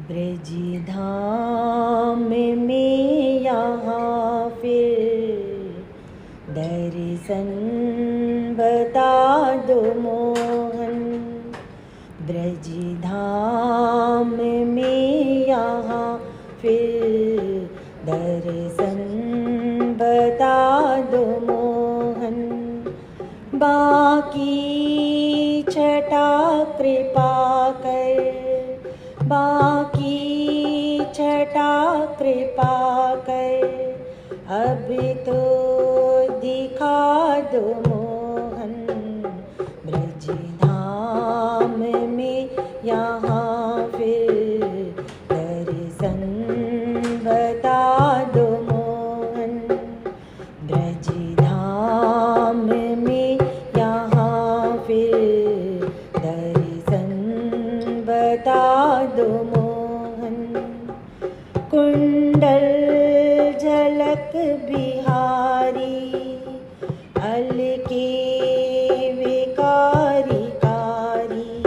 ब्रज धाम में यहाँ फिर दर्शन बता दो मोहन। ब्रज धाम में यहाँ फिर दर्शन बता दो मोहन। बाकी छटा कृपा कर, बाकी छटा कृपा कर, अब तो दिखा दो मोहन। ब्रज धाम में यहाँ फिर दर्शन बता दो मोहन। ब्रज धाम में यहाँ फिर दर्शन बता दो मोहन। कुंडल झलक बिहारी, अलके विकारी कारी।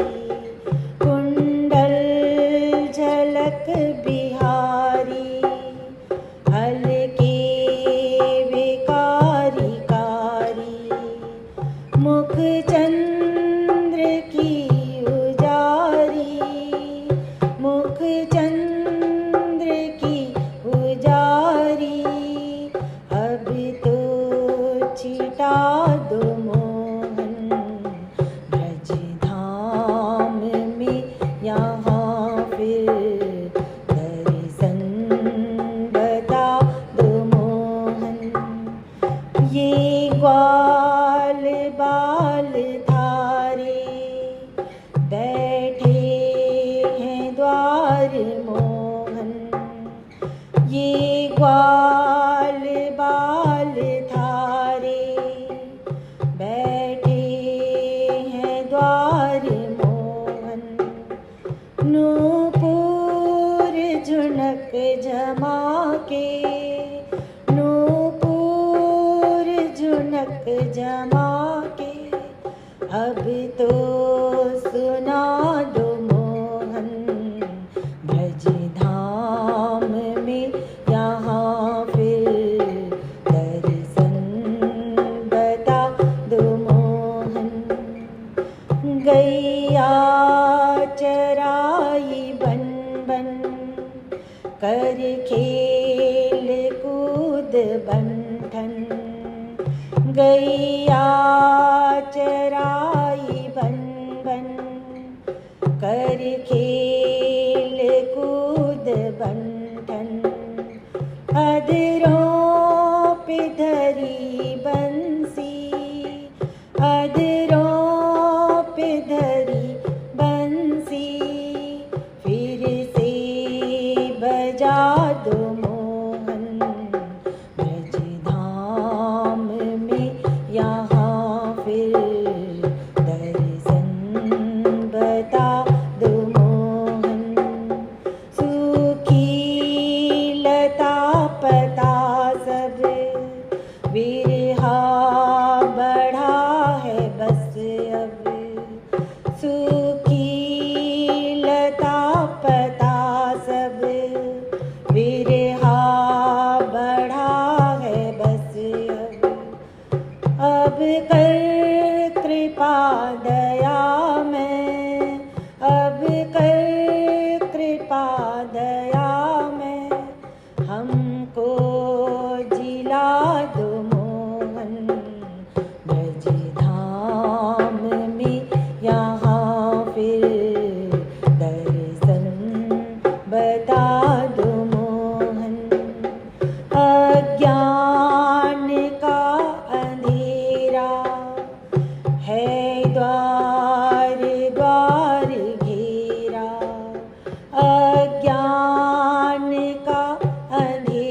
कुंडल झलक बिहारी, अलके विकारी कारी। मुख चंद्र की उजारी, मुख चंद्र की उजारी। अब तो छिटा दो मोहन। ब्रज धाम में यहाँ फिर दर्शन बता दो मोहन। ये ग्वाल बाल धारे बैठे हैं द्वार मोहन। ये ग्वाल बाल धारे बैठे हैं द्वार मोहन। नूपुर झुनक जमा के, नूपुर झुनक जमा के, अब तो सुना दो मोहन। ब्रज धाम में यहाँ फिर दर्शन बता दो मोहन। गैया चराई बन बन कर खेल कूद बंधन। गैया चराई बन बन कर खेल कूद बंधन। अधरों पे धरी बंसी, अधरों पे धरी बंसी। फिर से बजा दो मोहन। ब्रज धाम में यहाँ फिर दर्शन बता दो मोहन। सूखी लता पता सब विरहा बढ़ा है बस अब। सूखी लता पता सब विरहा बढ़ा है बस अब कर कृपा दया में, अब कर कृपा दया में। हमको जिला दो मोहन। ब्रज धाम में यहाँ फिर दर्शन बता दो मोहन। अज्ञान का अंधेरा है द्वार द्वार घेरा। अज्ञान का अंधेरा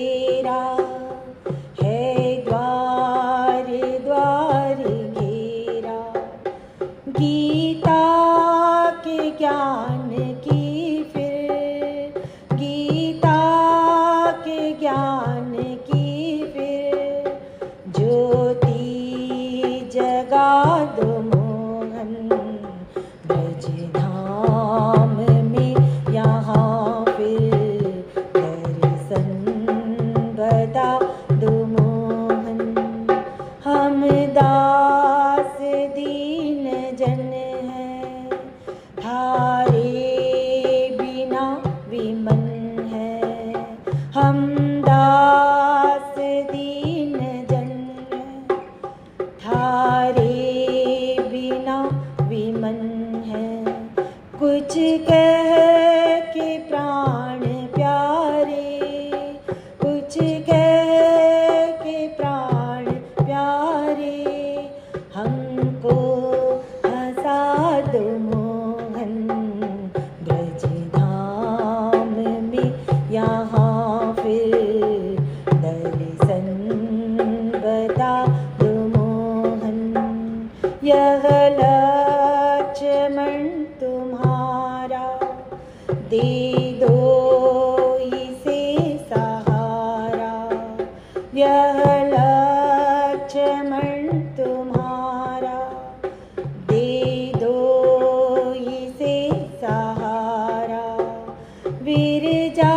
विरजा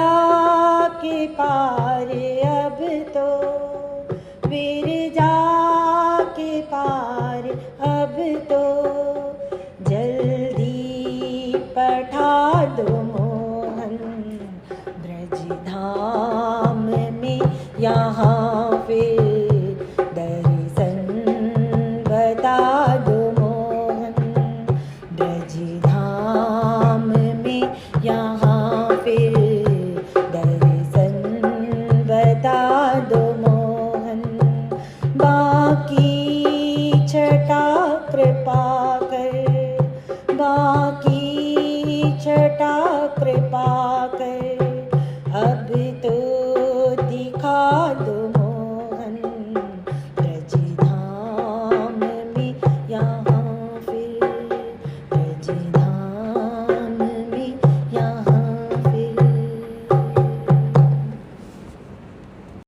के पार अब तो, विरजा के पार अब तो, जल्दी पठा दो मोहन ब्रज धाम में यहाँ